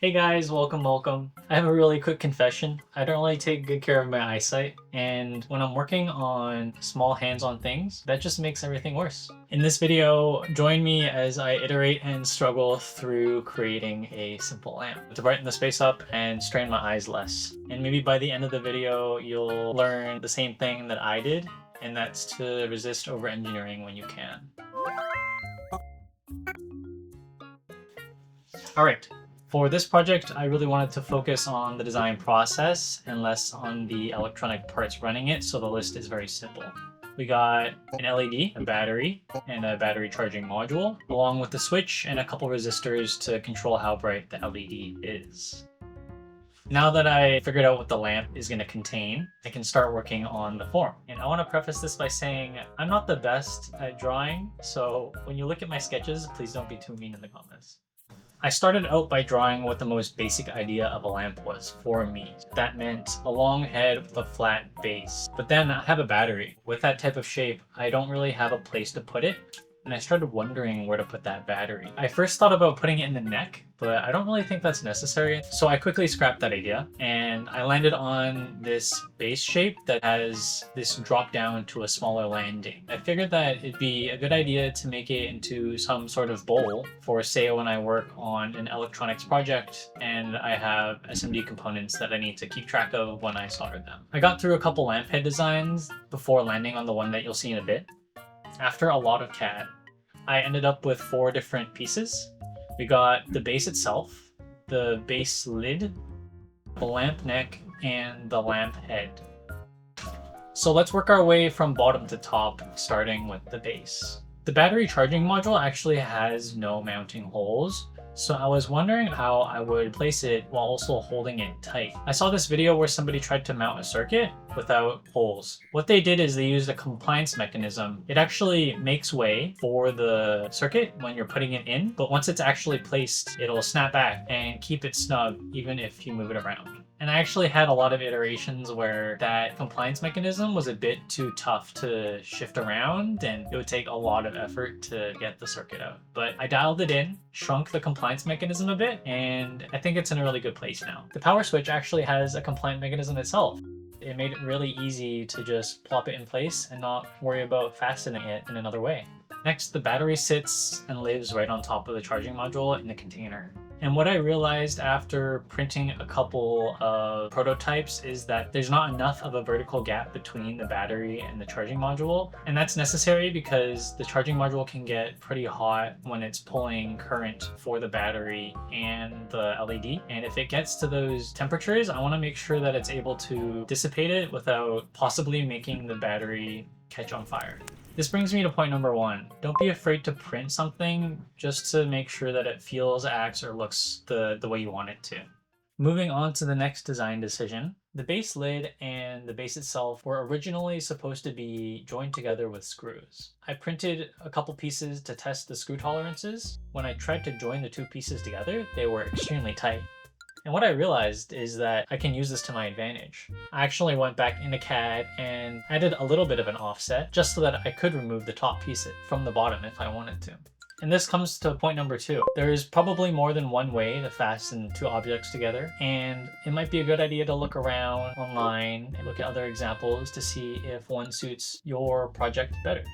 Hey guys, welcome. I have a really quick confession. I don't really take good care of my eyesight, and when I'm working on small hands-on things, that just makes everything worse. In this video, join me as I iterate and struggle through creating a simple lamp to brighten the space up and strain my eyes less. And maybe by the end of the video, you'll learn the same thing that I did, and that's to resist over-engineering when you can. Alright. For this project, I really wanted to focus on the design process and less on the electronic parts running it, so the list is very simple. We got an LED, a battery, and a battery charging module, along with the switch and a couple resistors to control how bright the LED is. Now that I figured out what the lamp is going to contain, I can start working on the form. And I want to preface this by saying I'm not the best at drawing, so when you look at my sketches, please don't be too mean in the comments. I started out by drawing what the most basic idea of a lamp was for me. That meant a long head with a flat base. But then I have a battery. With that type of shape, I don't really have a place to put it, and I started wondering where to put that battery. I first thought about putting it in the neck, but I don't really think that's necessary. So I quickly scrapped that idea, and I landed on this base shape that has this drop down to a smaller landing. I figured that it'd be a good idea to make it into some sort of bowl for, say, when I work on an electronics project and I have SMD components that I need to keep track of when I solder them. I got through a couple lamp head designs before landing on the one that you'll see in a bit. After a lot of CAD, I ended up with 4 different pieces. We got the base itself, the base lid, the lamp neck, and the lamp head. So let's work our way from bottom to top, starting with the base. The battery charging module actually has no mounting holes, so I was wondering how I would place it while also holding it tight. I saw this video where somebody tried to mount a circuit without holes. What they did is they used a compliance mechanism. It actually makes way for the circuit when you're putting it in, but once it's actually placed, it'll snap back and keep it snug even if you move it around. And I actually had a lot of iterations where that compliance mechanism was a bit too tough to shift around, and it would take a lot of effort to get the circuit out. But I dialed it in, shrunk the compliance mechanism a bit, and I think it's in a really good place now. The power switch actually has a compliant mechanism itself. It made it really easy to just plop it in place and not worry about fastening it in another way. Next, the battery sits and lives right on top of the charging module in the container. And what I realized after printing a couple of prototypes is that there's not enough of a vertical gap between the battery and the charging module. And that's necessary because the charging module can get pretty hot when it's pulling current for the battery and the LED. And if it gets to those temperatures, I want to make sure that it's able to dissipate it without possibly making the battery catch on fire. This brings me to point number 1. Don't be afraid to print something just to make sure that it feels, acts, or looks the way you want it to. Moving on to the next design decision. The base lid and the base itself were originally supposed to be joined together with screws. I printed a couple pieces to test the screw tolerances. When I tried to join the 2 pieces together, they were extremely tight. And what I realized is that I can use this to my advantage. I actually went back into CAD and added a little bit of an offset just so that I could remove the top piece from the bottom if I wanted to. And this comes to point number 2. There is probably more than one way to fasten 2 objects together, and it might be a good idea to look around online and look at other examples to see if one suits your project better.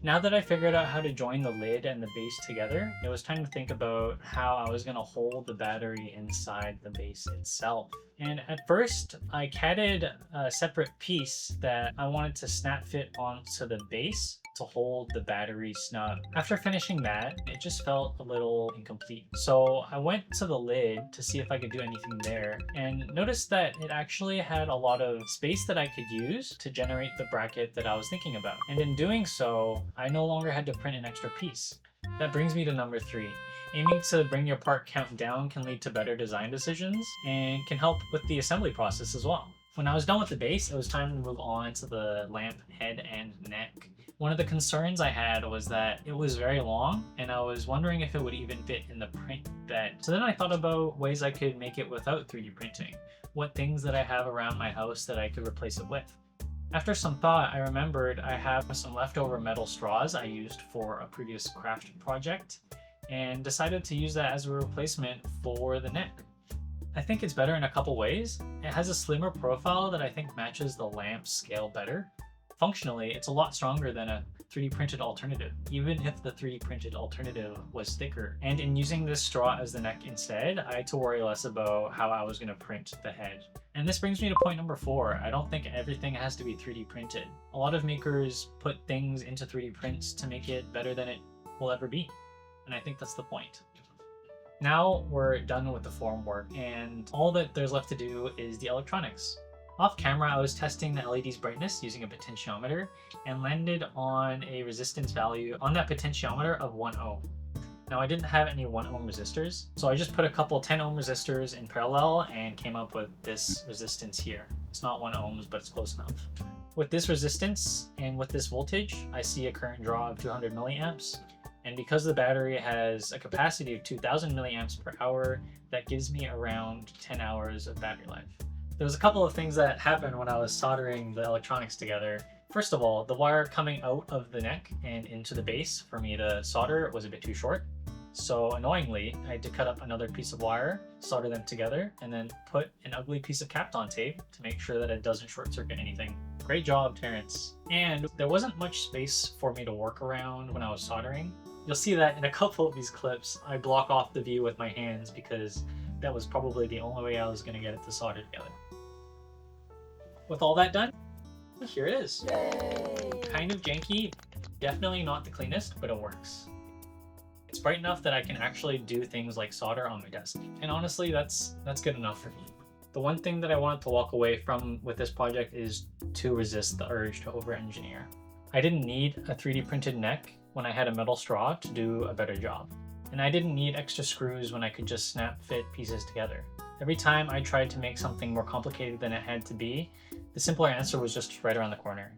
Now that I figured out how to join the lid and the base together, it was time to think about how I was going to hold the battery inside the base itself. And at first, I CAD'd a separate piece that I wanted to snap fit onto the base to hold the battery snug. After finishing that, it just felt a little incomplete. So I went to the lid to see if I could do anything there, and noticed that it actually had a lot of space that I could use to generate the bracket that I was thinking about. And in doing so, I no longer had to print an extra piece. That brings me to number 3. Aiming to bring your part count down can lead to better design decisions and can help with the assembly process as well. When I was done with the base, it was time to move on to the lamp head and neck. One of the concerns I had was that it was very long, and I was wondering if it would even fit in the print bed. So then I thought about ways I could make it without 3D printing. What things that I have around my house that I could replace it with. After some thought, I remembered I have some leftover metal straws I used for a previous craft project, and decided to use that as a replacement for the neck. I think it's better in a couple ways. It has a slimmer profile that I think matches the lamp's scale better. Functionally, it's a lot stronger than a 3D printed alternative, even if the 3D printed alternative was thicker. And in using this straw as the neck instead, I had to worry less about how I was going to print the head. And this brings me to point number 4. I don't think everything has to be 3D printed. A lot of makers put things into 3D prints to make it better than it will ever be. And I think that's the point. Now we're done with the form work, and all that there's left to do is the electronics. Off camera, I was testing the LED's brightness using a potentiometer and landed on a resistance value on that potentiometer of 1 ohm. Now I didn't have any 1 ohm resistors, so I just put a couple 10 ohm resistors in parallel and came up with this resistance here. It's not 1 ohms, but it's close enough. With this resistance and with this voltage, I see a current draw of 200 milliamps. And because the battery has a capacity of 2000 milliamps per hour, that gives me around 10 hours of battery life. There was a couple of things that happened when I was soldering the electronics together. First of all, the wire coming out of the neck and into the base for me to solder was a bit too short. So annoyingly, I had to cut up another piece of wire, solder them together, and then put an ugly piece of Kapton tape to make sure that it doesn't short circuit anything. Great job, Terrence. And there wasn't much space for me to work around when I was soldering. You'll see that in a couple of these clips, I block off the view with my hands because that was probably the only way I was going to get it to solder together. With all that done, here it is. Kind of janky, definitely not the cleanest, but it works. It's bright enough that I can actually do things like solder on my desk. And honestly, that's good enough for me. The one thing that I wanted to walk away from with this project is to resist the urge to over-engineer. I didn't need a 3D printed neck when I had a metal straw to do a better job. And I didn't need extra screws when I could just snap fit pieces together. Every time I tried to make something more complicated than it had to be, the simpler answer was just right around the corner.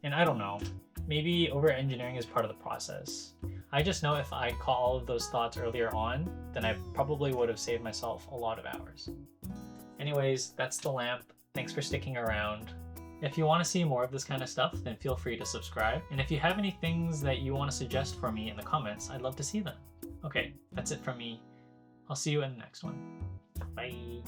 And I don't know, maybe over-engineering is part of the process. I just know if I caught all of those thoughts earlier on, then I probably would have saved myself a lot of hours. Anyways, that's the lamp. Thanks for sticking around. If you want to see more of this kind of stuff, then feel free to subscribe. And if you have any things that you want to suggest for me in the comments, I'd love to see them. Okay, that's it from me. I'll see you in the next one. Bye.